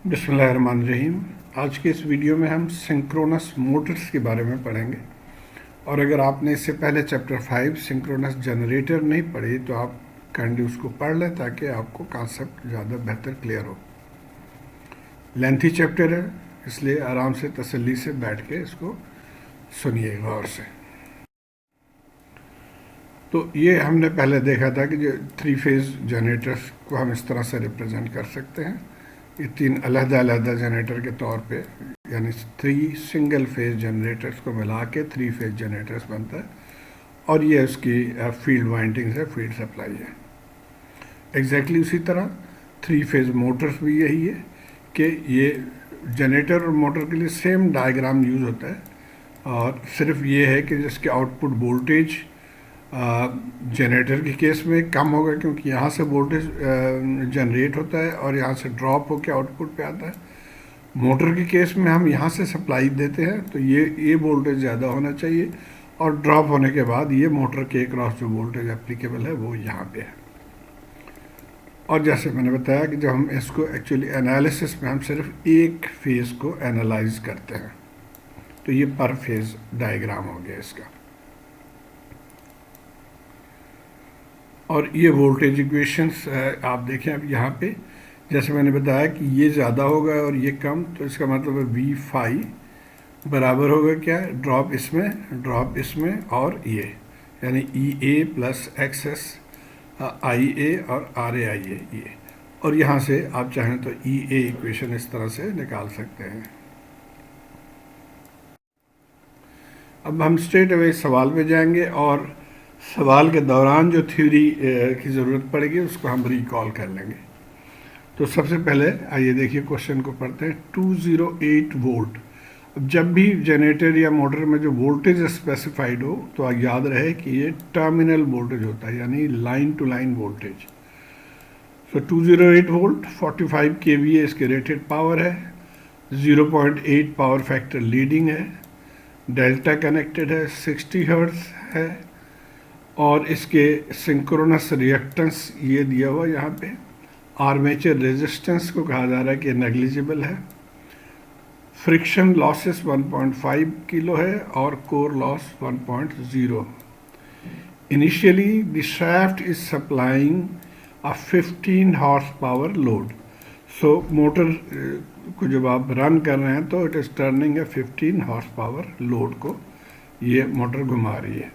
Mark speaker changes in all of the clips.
Speaker 1: बिस्मिल्लाहिर्रहमानिर्रहीम। आज के इस वीडियो में हम सिंक्रोनस मोटर्स के बारे में पढ़ेंगे। और अगर आपने इससे पहले चैप्टर 5 सिंक्रोनस जनरेटर नहीं पढ़ी तो आप काइंडली उसको पढ़ लें ताकि आपको कॉन्सेप्ट ज़्यादा बेहतर क्लियर हो। लेंथी चैप्टर है, इसलिए आराम से तसल्ली से बैठ के इसको सुनिए गौर से। तो ये हमने पहले देखा था कि जो 3 फेज़ जनरेटर्स को हम इस तरह से रिप्रेजेंट कर सकते हैं। ये 3 अलग-अलग जनरेटर के तौर पे, यानी 3 सिंगल फेज जनरेटर्स को मिला के 3 फेज जनरेटर्स बनता है। और ये उसकी फील्ड वाइंडिंग्स है, फील्ड सप्लाई है। एग्जैक्टली उसी तरह 3 फेज मोटर्स भी यही है कि ये जनरेटर और मोटर के लिए सेम डायग्राम यूज़ होता है, और सिर्फ ये है कि जिसके आउटपुट वोल्टेज जनरेटर के केस में कम होगा क्योंकि यहाँ से वोल्टेज जनरेट होता है और यहाँ से ड्रॉप होकर आउटपुट पे आता है। मोटर के केस में हम यहाँ से सप्लाई देते हैं तो ये वोल्टेज ज़्यादा होना चाहिए, और ड्रॉप होने के बाद ये मोटर के क्रॉस जो वोल्टेज एप्लीकेबल है वो यहाँ पे है। और जैसे मैंने बताया कि जब हम इसको एक्चुअली एनालिसिस में हम सिर्फ एक फेज़ को एनालाइज करते हैं, तो ये पर फेज़ डायग्राम हो गया इसका। और ये वोल्टेज इक्वेशंस आप देखें अब यहाँ पे, जैसे मैंने बताया कि ये ज़्यादा होगा और ये कम, तो इसका मतलब है V बराबर होगा क्या, ड्रॉप इसमें और ये, यानी EA प्लस XS IA और RA IA ये। और यहाँ से आप चाहें तो EA इक्वेशन इस तरह से निकाल सकते हैं। अब हम स्ट्रेट अवे सवाल पे जाएंगे और सवाल के दौरान जो थ्योरी की ज़रूरत पड़ेगी उसको हम रिकॉल कर लेंगे। तो सबसे पहले आइए देखिए क्वेश्चन को पढ़ते हैं। 208 वोल्ट। अब जब भी जनरेटर या मोटर में जो वोल्टेज स्पेसिफाइड हो तो याद रहे कि ये टर्मिनल वोल्टेज होता है, यानी लाइन टू लाइन वोल्टेज। तो 208 वोल्ट 45 kVA इसके रेटेड पावर है, 0.8 पावर फैक्टर लीडिंग है, डेल्टा कनेक्टेड है, 60 हर्ट्ज है, और इसके सिंक्रोनस रिएक्टेंस ये दिया हुआ यहाँ पे। आर्मेचर रेजिस्टेंस को कहा जा रहा है कि नेग्लिजिबल है। फ्रिक्शन लॉसेस 1.5 किलो है और core loss 1.0। Initially the shaft is supplying a 15 horse power load. So motor को जब आप रन कर रहे हैं तो it is turning A 15 horse power load को ये मोटर घुमा रही है,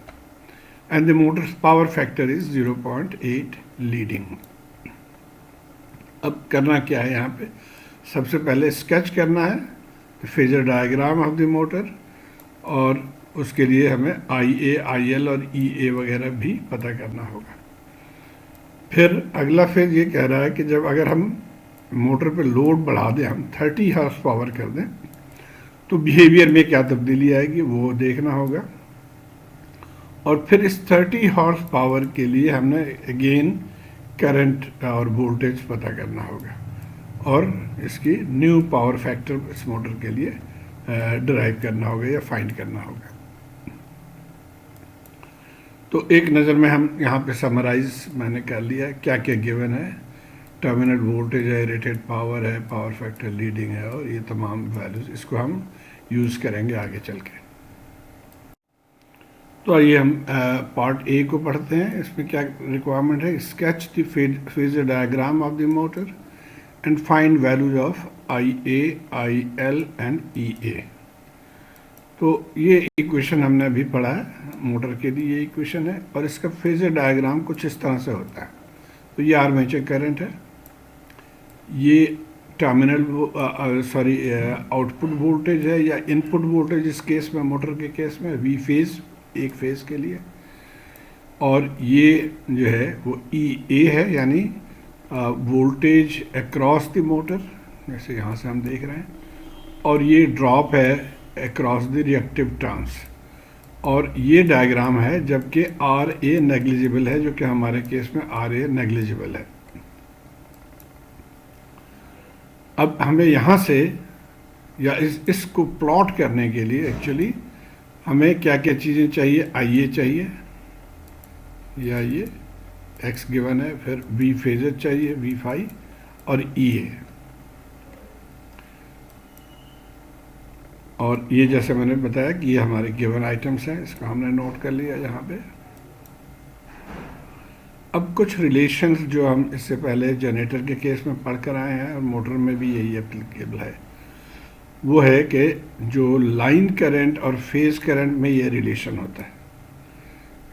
Speaker 1: and the motor's power factor is 0.8 leading। अब करना क्या है यहाँ पे, सबसे पहले स्केच करना है phasor diagram of the motor, और उसके लिए हमें IA, IL और EA वगैरह भी पता करना होगा। फिर अगला फेज ये कह रहा है कि जब अगर हम मोटर पे लोड बढ़ा दें, हम 30 हॉर्स पावर कर दें, तो बिहेवियर में क्या तब्दीली आएगी वो देखना होगा। और फिर इस 30 हॉर्स पावर के लिए हमने अगेन करंट और वोल्टेज पता करना होगा, और इसकी न्यू पावर फैक्टर इस मोटर के लिए डिराइव करना होगा या फाइंड करना होगा। तो एक नज़र में हम यहाँ पे समराइज मैंने कर लिया क्या क्या गिवन है। टर्मिनल वोल्टेज है, रेटेड पावर है, पावर फैक्टर लीडिंग है, और ये तमाम वैल्यूज़ इसको हम यूज़ करेंगे आगे चल के। तो आइए हम पार्ट ए को पढ़ते हैं। इसमें क्या रिक्वायरमेंट है, sketch the phasor diagram of the motor and find values of IA, IL and EA। तो ये इक्वेशन हमने अभी पढ़ा है, मोटर के लिए ये इक्वेशन है, और इसका फेजर डायग्राम कुछ इस तरह से होता है। तो ये आर्मेचर करंट है, ये टर्मिनल आउटपुट वोल्टेज है या इनपुट वोल्टेज इस केस में, मोटर के केस में V फेज, एक फेज के लिए, और ये जो है वो EA है, यानी वोल्टेज अक्रॉस द मोटर, जैसे यहाँ से हम देख रहे हैं, और ये ड्रॉप है अक्रॉस द रिएक्टिव टर्न्स। और ये डायग्राम है जबकि RA नेग्लिजिबल है, जो कि हमारे केस में RA नेग्लिजिबल है। अब हमें यहाँ से या इसको प्लॉट करने के लिए एक्चुअली हमें क्या क्या चीज़ें चाहिए, IA चाहिए, या ये X गिवन है, फिर V फेजर चाहिए V5 और EA। और ये जैसे मैंने बताया कि ये हमारे गिवन आइटम्स हैं, इसको हमने नोट कर लिया यहाँ पे। अब कुछ रिलेशंस जो हम इससे पहले जनरेटर के केस में पढ़ कर आए हैं और मोटर में भी यही एप्लीकेबल है, वो है कि जो लाइन करंट और फेज करंट में ये रिलेशन होता है,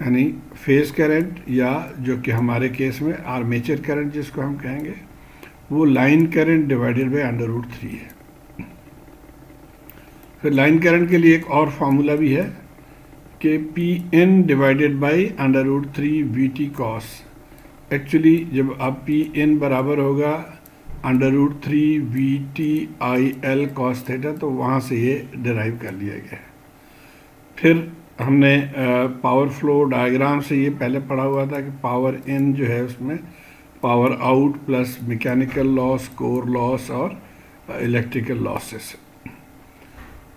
Speaker 1: यानी फेज करंट या जो कि हमारे केस में आर्मेचर करंट जिसको हम कहेंगे, वो लाइन करंट डिवाइडेड बाय √3 है। फिर लाइन करंट के लिए एक और फार्मूला भी है कि Pn divided by √3 VT cos। Actually जब आप Pn बराबर होगा √3 VT IL cos थीटा, तो वहाँ से ये डिराइव कर लिया गया है। फिर हमने पावर फ्लो डायग्राम से ये पहले पढ़ा हुआ था कि पावर इन जो है उसमें power out plus mechanical loss, core loss और इलेक्ट्रिकल लॉसेस।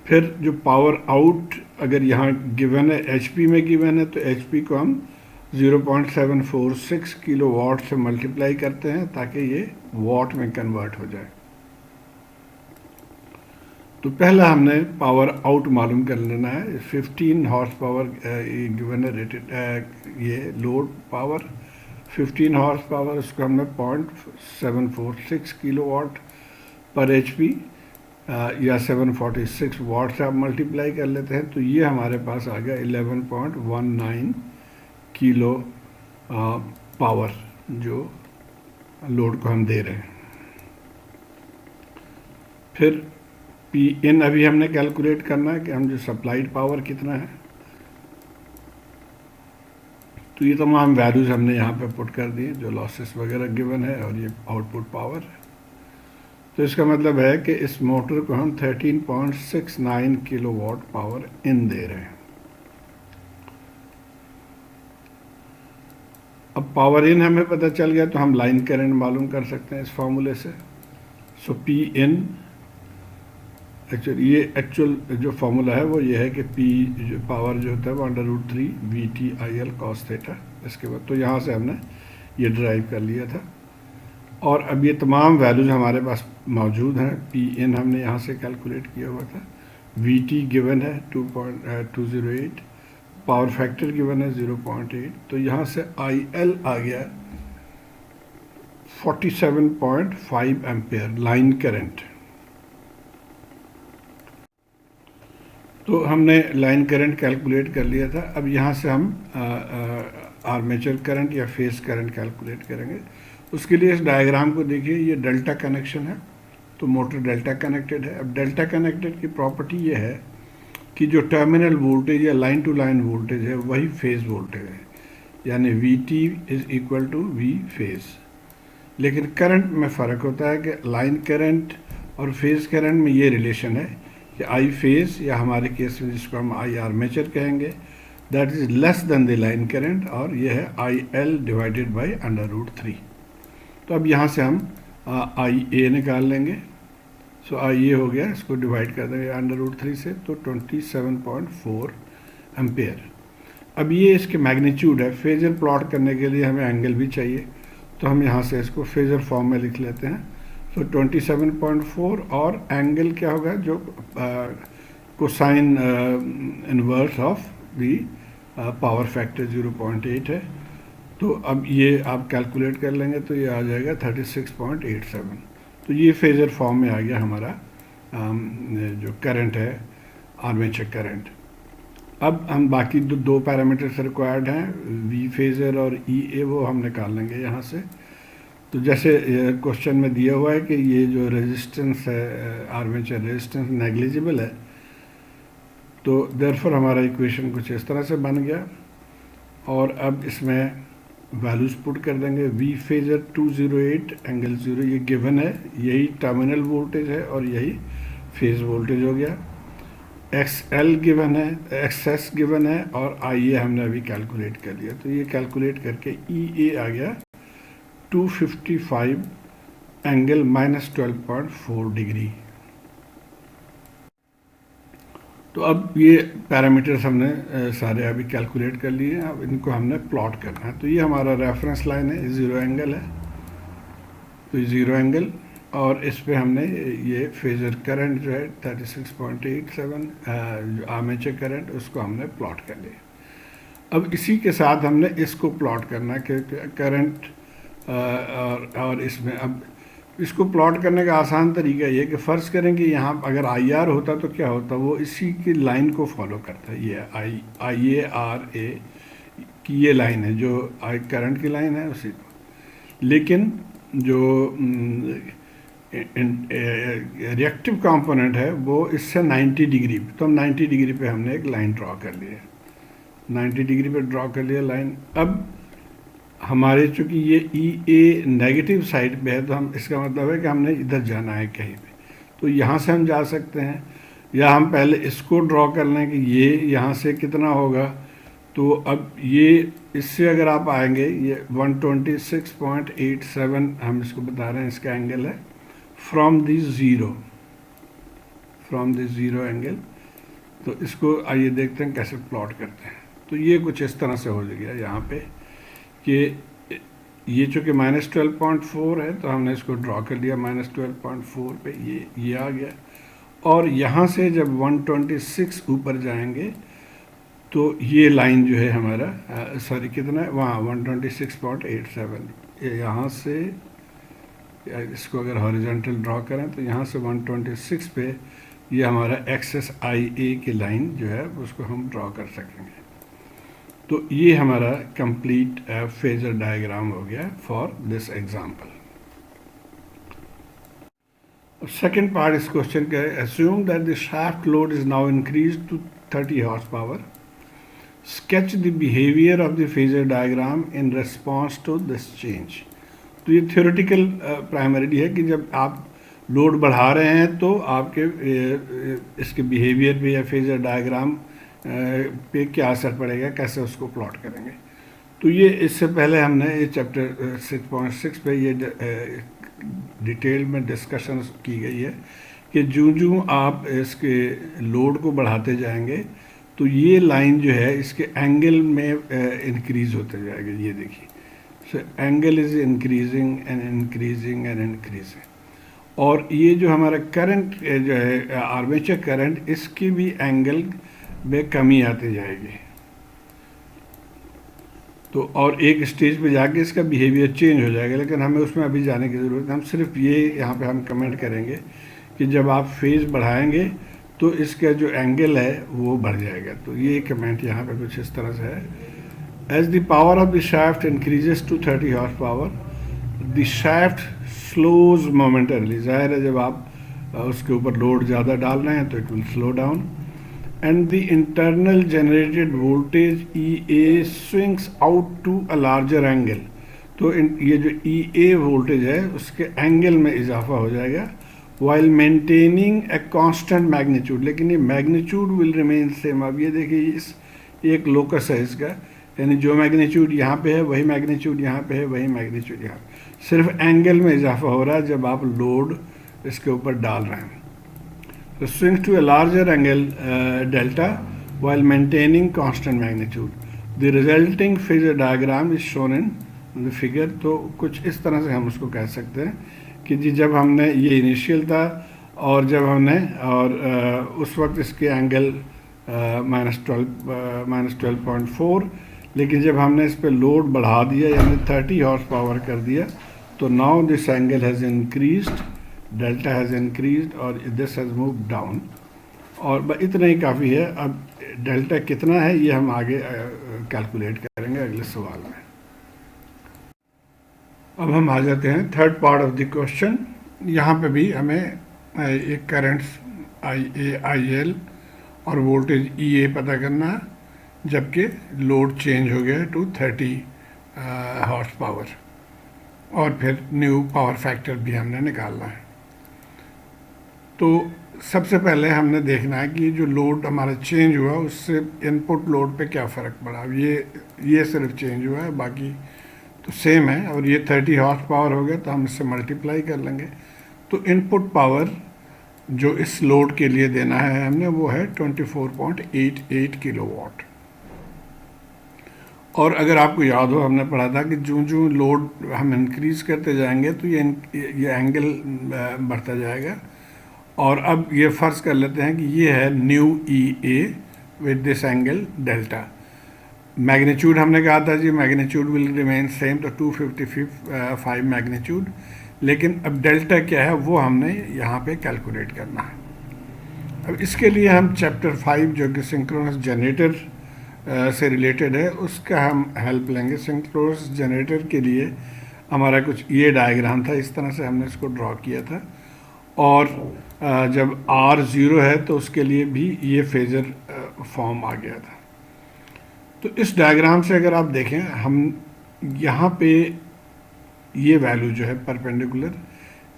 Speaker 1: फिर जो पावर आउट अगर यहाँ गिवन है HP में गिवन है, तो HP को हम 0.746 किलो वाट से मल्टीप्लाई करते हैं ताकि ये वाट में कन्वर्ट हो जाए। तो पहला हमने पावर आउट मालूम कर लेना है। 15 हॉर्स पावर गिवन है रेटेड, ये लोड पावर 15 हॉर्स पावर, उसको हमने 0.746 किलो वाट पर HP या 746 वाट से आप मल्टीप्लाई कर लेते हैं, तो ये हमारे पास आ गया 11.19 किलो पावर जो लोड को हम दे रहे हैं। फिर Pin अभी हमने कैलकुलेट करना है कि हम जो सप्लाइड पावर कितना है, तो ये तमाम वैल्यूज़ हमने यहाँ पे पुट कर दिए जो लॉसेस वगैरह गिवन है, और ये आउटपुट पावर है। तो इसका मतलब है कि इस मोटर को हम 13.69 किलो वाट पावर इन दे रहे हैं। अब पावर इन हमें पता चल गया, तो हम लाइन करंट मालूम कर सकते हैं इस फॉर्मूले से। सो Pin एक्चुअल जो फॉर्मूला है वो ये है कि P जो पावर जो होता है वो √3 VT IL cos थीटा। इसके बाद तो यहाँ से हमने ये ड्राइव कर लिया था, और अब ये तमाम वैल्यूज़ हमारे पास मौजूद हैं। Pin हमने यहाँ से कैलकुलेट किया हुआ था, VT गिवन है 2.208, पावर फैक्टर गिवन है 0.8, तो यहाँ से IL आ गया 47.5 एम्पेयर लाइन करंट। तो हमने लाइन करंट कैलकुलेट कर लिया था। अब यहाँ से हम आर्मेचर करंट या फेस करंट कैलकुलेट करेंगे। उसके लिए इस डायग्राम को देखिए, ये डेल्टा कनेक्शन है, तो मोटर डेल्टा कनेक्टेड है। अब डेल्टा कनेक्टेड की प्रॉपर्टी ये है कि जो टर्मिनल वोल्टेज या लाइन टू लाइन वोल्टेज है वही फेज वोल्टेज है, यानी VT is equal to V phase. लेकिन करंट में फ़र्क होता है कि लाइन करंट और फेज करंट में ये रिलेशन है कि I फेज, या हमारे केस में जिसको हम I आर्मेचर कहेंगे, that is less than the line current, और ये है IL डिवाइडेड बाई √3। तो अब यहाँ से हम IA निकाल लेंगे। सो IA हो गया, इसको डिवाइड कर देंगे √3 से, तो 27.4 एम्पेयर। अब ये इसके मैग्नीट्यूड है। फेजर प्लॉट करने के लिए हमें एंगल भी चाहिए, तो हम यहाँ से इसको फेजर फॉर्म में लिख लेते हैं। तो 27.4, और एंगल क्या होगा, जो cosine inverse of the power factor 0.8 है। तो अब ये आप कैलकुलेट कर लेंगे तो ये आ जाएगा 36.87। तो ये फेजर फॉर्म में आ गया हमारा जो करंट है, आर्मेचर करंट। अब हम बाकी दो पैरामीटर्स रिक्वायर्ड हैं, V फेजर और EA, वो हम निकाल लेंगे यहाँ से। तो जैसे क्वेश्चन में दिया हुआ है कि ये जो रेजिस्टेंस है, आर्मेचर रेजिस्टेंस नेग्लिजिबल है, तो देयरफॉर हमारा इक्वेशन कुछ इस तरह से बन गया। और अब इसमें वैल्यूज पुट कर देंगे। V फेजर 208 एंगल 0 ये गिवन है, यही टर्मिनल वोल्टेज है और यही फेज वोल्टेज हो गया। XL गिवन है, XS गिवन है, और IA हमने अभी कैलकुलेट कर लिया। तो ये कैलकुलेट करके EA आ गया 255 एंगल -12.4 डिग्री। तो अब ये पैरामीटर्स हमने सारे अभी कैलकुलेट कर लिए। अब इनको हमने प्लॉट करना है। तो ये हमारा रेफरेंस लाइन है, ज़ीरो एंगल है, तो ये ज़ीरो एंगल और इस पे हमने ये फेजर करंट जो है 36.87 जो आर्मेचर करंट उसको हमने प्लॉट कर लिया। अब इसी के साथ हमने इसको प्लॉट करना है कि करंट और इसमें अब इसको प्लॉट करने का आसान तरीका ये कि फ़र्ज़ करें कि यहाँ अगर आई आर होता तो क्या होता, वो इसी की लाइन को फॉलो करता है। ये आई ए आर ए की ये लाइन है जो आई करंट की लाइन है उसी को, लेकिन जो रिएक्टिव कंपोनेंट है वो इससे 90 डिग्री, तो हम 90 डिग्री पे हमने एक लाइन ड्रॉ कर लिया, 90 डिग्री पे ड्रॉ कर लिया लाइन। अब हमारे चूँकि ये ई ए नेगेटिव साइड पे है तो हम इसका मतलब है कि हमने इधर जाना है कहीं पे, तो यहाँ से हम जा सकते हैं, या हम पहले इसको ड्रॉ कर लें कि ये यहाँ से कितना होगा। तो अब ये इससे अगर आप आएंगे, ये 126.87 हम इसको बता रहे हैं, इसका एंगल है फ्रॉम द ज़ीरो एंगल। तो इसको आइए देखते हैं कैसे प्लॉट करते हैं। तो ये कुछ इस तरह से हो गया यहाँ पे कि ये चूँकि -12.4 है तो हमने इसको ड्रॉ कर लिया -12.4 पे, ये आ गया। और यहाँ से जब 126 ऊपर जाएंगे तो ये लाइन जो है हमारा सॉरी कितना है वहाँ 126.87, यहाँ से इसको अगर हॉरिजॉन्टल ड्रॉ करें तो यहाँ से 126 पे ये हमारा एक्सेस आई ए की लाइन जो है उसको हम ड्रॉ कर सकेंगे। तो ये हमारा कंप्लीट फेजर डायग्राम हो गया for this example. Second part इस क्वेश्चन का है, assume that the shaft load is now increased to 30 horsepower. Sketch the behavior of the phasor diagram in response to this change. तो ये theoretical primarily है कि जब आप लोड बढ़ा रहे हैं तो आपके इसके बिहेवियर पे या फेजर डायग्राम पे क्या असर पड़ेगा, कैसे उसको प्लॉट करेंगे। तो ये इससे पहले हमने ये चैप्टर 6.6 पे ये डिटेल में डिस्कशन की गई है कि जो आप इसके लोड को बढ़ाते जाएंगे तो ये लाइन जो है इसके एंगल में इंक्रीज होते जाएगा। ये देखिए, so angle is increasing and increasing and increasing. और ये जो हमारा करंट जो है आर्मेचर करंट, इसकी भी एंगल में कमी आती जाएगी। तो और एक स्टेज पे जाके इसका बिहेवियर चेंज हो जाएगा, लेकिन हमें उसमें अभी जाने की ज़रूरत है। हम सिर्फ ये यहाँ पे हम कमेंट करेंगे कि जब आप फेज बढ़ाएंगे तो इसका जो एंगल है वो बढ़ जाएगा। तो ये कमेंट यहाँ पे कुछ इस तरह से है, as the power of the shaft increases to 30 horse power the shaft slows momentarily. ज़ाहिर है जब आप उसके ऊपर लोड ज़्यादा डाल रहे हैं तो it will slow down. And the internal generated voltage EA swings out to a larger angle. तो ये जो EA वोल्टेज है उसके एंगल में इजाफा हो जाएगा while maintaining a constant magnitude, लेकिन ये मैग्नीट्यूड विल रिमेन सेम। अब ये देखिए इस एक लोकस है इसका, यानी जो मैग्नीट्यूड यहाँ पे है वही मैग्नीट्यूड यहाँ पे है, वही मैग्नीट्यूड यहाँ पे, सिर्फ एंगल में इजाफा हो रहा है जब आप लोड इसके ऊपर डाल रहे हैं। So swings to a larger angle delta while maintaining constant magnitude. The resulting phasor diagram is shown in the figure. तो कुछ इस तरह से हम उसको कह सकते हैं कि जी जब हमने ये इनिशियल था और जब हमने और उस वक्त इसके एंगल -12.4, लेकिन जब हमने इस पर लोड बढ़ा दिया यानी 30 हॉर्स पावर कर दिया तो now this angle has increased, delta has increased और दिस हैज़ मूव डाउन। और इतना ही काफ़ी है। अब डेल्टा कितना है ये हम आगे कैलकुलेट करेंगे अगले सवाल में। अब हम आ जाते हैं third part of the question. यहाँ पे भी हमें एक करंट्स आई एल और वोल्टेज ई ए पता करना है, जबकि लोड चेंज हो गया टू 30 हॉर्स पावर, और फिर न्यू पावर फैक्टर भी हमने निकालना है। तो सबसे पहले हमने देखना है कि जो लोड हमारा चेंज हुआ उससे इनपुट लोड पे क्या फ़र्क पड़ा। अब ये सिर्फ चेंज हुआ है, बाकी तो सेम है। और ये 30 हॉर्स पावर हो गया तो हम इससे मल्टीप्लाई कर लेंगे। तो इनपुट पावर जो इस लोड के लिए देना है हमने वो है 24.88 किलोवाट। और अगर आपको याद हो, हमने पढ़ा था कि जो जो लोड हम इंक्रीज करते जाएंगे तो ये एंगल बढ़ता जाएगा। और अब ये फ़र्ज़ कर लेते हैं कि ये है new E A with this angle delta. Magnitude हमने कहा था जी, मैग्नीट्यूड विल रिमेन सेम, तो 255 मैग्नीट्यूड। लेकिन अब डेल्टा क्या है वो हमने यहाँ पे कैलकुलेट करना है। अब इसके लिए हम चैप्टर 5 जो कि सिंक्रोनस जनरेटर से रिलेटेड है उसका हम हेल्प लेंगे। सिंक्रोनस जनरेटर के लिए हमारा कुछ ये डायग्राम था, इस तरह से हमने इसको ड्रॉ किया था। और जब R 0 है तो उसके लिए भी ये फेजर फॉर्म आ गया था। तो इस डायग्राम से अगर आप देखें, हम यहाँ पे ये वैल्यू जो है परपेंडिकुलर,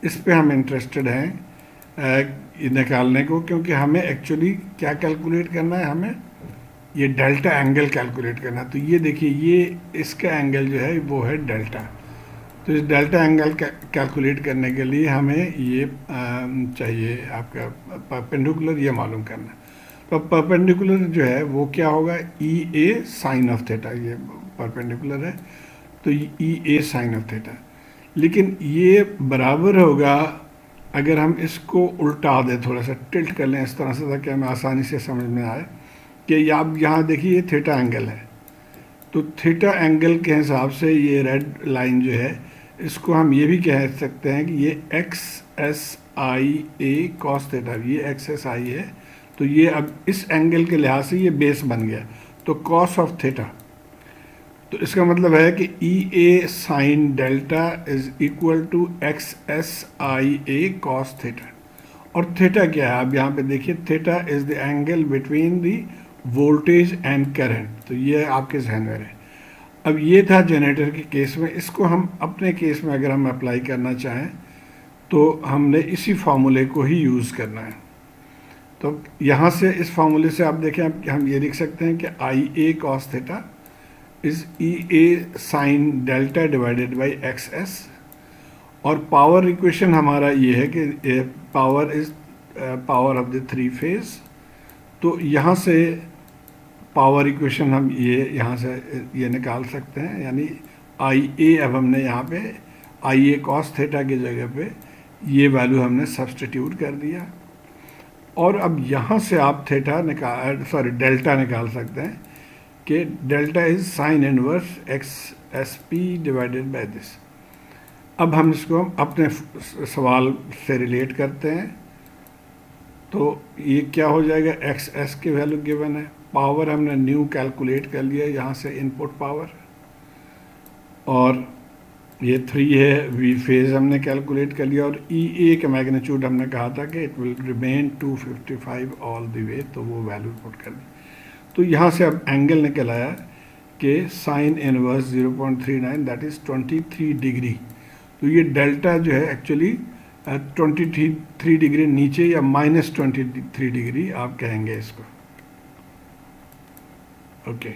Speaker 1: इस पे हम इंटरेस्टेड हैं निकालने को, क्योंकि हमें एक्चुअली क्या कैलकुलेट करना है, हमें ये डेल्टा एंगल कैलकुलेट करना है। तो ये देखिए, ये इसका एंगल जो है वो है डेल्टा। तो इस डेल्टा एंगल कैलकुलेट करने के लिए हमें ये चाहिए आपका परपेंडिकुलर, ये मालूम करना। तो परपेंडिकुलर जो है वो क्या होगा, ई ए साइन ऑफ थीटा। ये परपेंडिकुलर है तो ई ए साइन ऑफ थीटा। लेकिन ये बराबर होगा, अगर हम इसको उल्टा दें, थोड़ा सा टिल्ट कर लें इस तरह से ताकि हमें आसानी से समझ में आए कि आप यहाँ देखिए ये थीटा एंगल है। तो थीटा एंगल के हिसाब से ये रेड लाइन जो है, इसको हम ये भी कह सकते हैं कि ये x S I A cos theta, ये एक्स एस आई है। तो ये अब इस एंगल के लिहाज से ये बेस बन गया, तो कॉस ऑफ थीटा। तो इसका मतलब है कि E A sine delta is equal to X S I A cos theta. और थीटा क्या है, अब यहाँ पे देखिए, theta is the angle between the voltage and current. तो ये आपके जहन में रहे। अब ये था जनरेटर के केस में। इसको हम अपने केस में अगर हम अप्लाई करना चाहें तो हमने इसी फार्मूले को ही यूज़ करना है। तो यहाँ से इस फार्मूले से आप देखें, अब हम ये लिख सकते हैं कि I A cos theta is E A sine delta divided by X S. और पावर इक्वेशन हमारा ये है कि power is power of the three phase. तो यहाँ से पावर इक्वेशन हम ये यहाँ से ये निकाल सकते हैं, यानी आई ए, अब हमने यहाँ पे आई ए कॉस थीटा की जगह पे ये वैल्यू हमने सब्सटीट्यूट कर दिया। और अब यहाँ से आप थीटा डेल्टा निकाल सकते हैं कि delta is sine inverse x S P divided by this. अब हम इसको अपने सवाल से रिलेट करते हैं। तो ये क्या हो जाएगा, एक्स एस की वैल्यू गिवन है, पावर हमने न्यू कैलकुलेट कर लिया यहाँ से इनपुट पावर, और ये 3 है, वी फेज हमने कैलकुलेट कर लिया, और ई ए का मैग्नीट्यूड हमने कहा था कि it will remain 255 all the way, तो वो वैल्यू पुट कर दी। तो यहाँ से अब एंगल निकल आया कि sine inverse 0.39 that is 23 degree. तो ये डेल्टा जो है एक्चुअली 23 डिग्री नीचे, या -23 डिग्री आप कहेंगे इसको। ओके,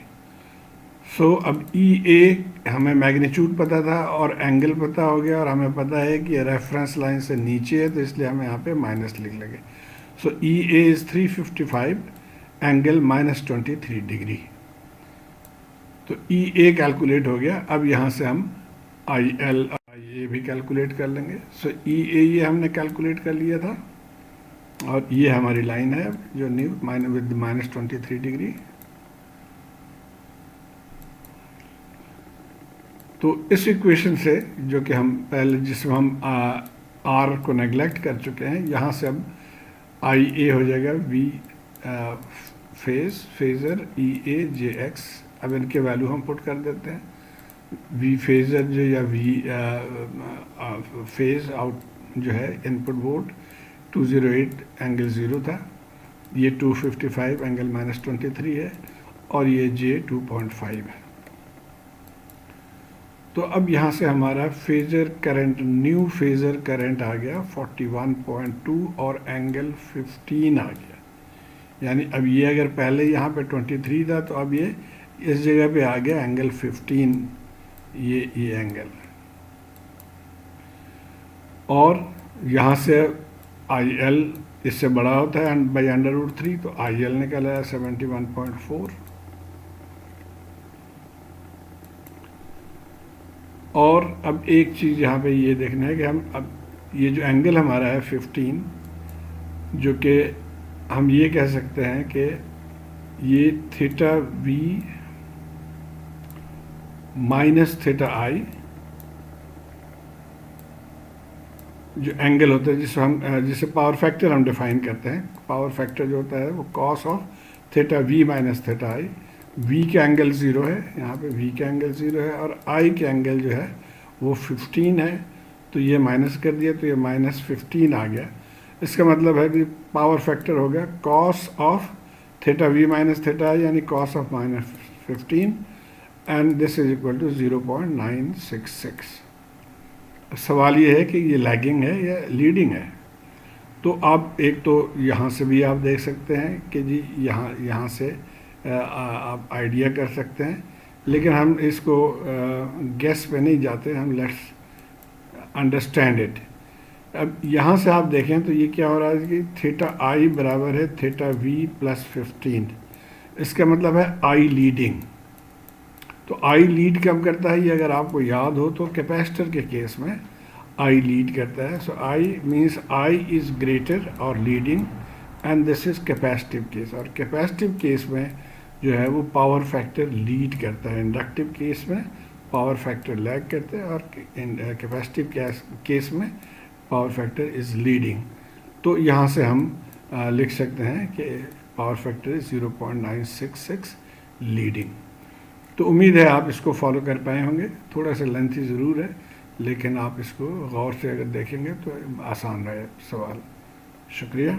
Speaker 1: सो अब ई ए हमें मैग्नीट्यूड पता था और एंगल पता हो गया, और हमें पता है कि रेफरेंस लाइन से नीचे है, तो इसलिए हम यहाँ पे माइनस लिख लेंगे। सो ई ए इज़ 355 एंगल -23 डिग्री। तो ई ए कैलकुलेट हो गया। अब यहाँ से हम आई एल आई ए भी कैलकुलेट कर लेंगे। सो ई ए ये हमने कैलकुलेट कर लिया था, और ये हमारी लाइन है जो न्यू विद -23 डिग्री। तो इस इक्वेशन से, जो कि हम पहले जिसमें हम आर को नेगलेक्ट कर चुके हैं, यहाँ से अब आई ए हो जाएगा V phasor E A J X. अब इनके वैल्यू हम पुट कर देते हैं। वी फेजर जो, या वी फेज आउट जो है इनपुट वोल्ट 208 एंगल 0 था, ये 255 एंगल -23 है, और ये जे 2.5 है। तो अब यहाँ से हमारा phasor current, new phasor current आ गया 41.2 और एंगल 15 आ गया। यानी अब ये अगर पहले यहाँ पे 23 था, तो अब ये इस जगह पे आ गया एंगल 15, ये एंगल। और यहाँ से आई एल इससे बड़ा होता है बाई √3, तो आई एल निकल आया 71.4। और अब एक चीज़ यहाँ पे ये देखना है कि हम अब ये जो एंगल हमारा है 15, जो कि हम ये कह सकते हैं कि ये थीटा वी माइनस थीटा आई जो एंगल होता है जिसे पावर फैक्टर हम डिफाइन करते हैं। पावर फैक्टर जो होता है वो cos of theta V minus theta I. V का एंगल 0 है, यहाँ पे वी का एंगल 0 है, और आई का एंगल जो है वो 15 है। तो ये माइनस कर दिया तो ये -15 आ गया। इसका मतलब है कि पावर फैक्टर हो गया cos of theta V minus theta I, यानी cos of -15, and this is equal to 0.966। सवाल ये है कि ये लैगिंग है या लीडिंग है। तो आप एक तो यहाँ से भी आप देख सकते हैं कि जी यहाँ से आप आइडिया कर सकते हैं, लेकिन हम इसको गेस पे नहीं जाते, हम लेट्स अंडरस्टैंड इट। अब यहाँ से आप देखें तो ये क्या हो रहा है कि थीटा आई बराबर है थीटा वी प्लस 15। इसका मतलब है आई लीडिंग। तो आई लीड कब करता है, ये अगर आपको याद हो तो कैपेसिटर के केस में आई लीड करता है। So I means I is greater और leading, and this is capacitive case. और कैपेसिटिव केस में जो है वो पावर फैक्टर लीड करता है। इंडक्टिव केस में पावर फैक्टर लैग करता है, और कैपेसिटिव केस में पावर फैक्टर इज़ लीडिंग। तो यहाँ से हम लिख सकते हैं कि पावर फैक्टर इज़ 0.966 लीडिंग। तो उम्मीद है आप इसको फॉलो कर पाए होंगे। थोड़ा सा लेंथी ज़रूर है, लेकिन आप इसको गौर से अगर देखेंगे तो आसान रहे सवाल। शुक्रिया।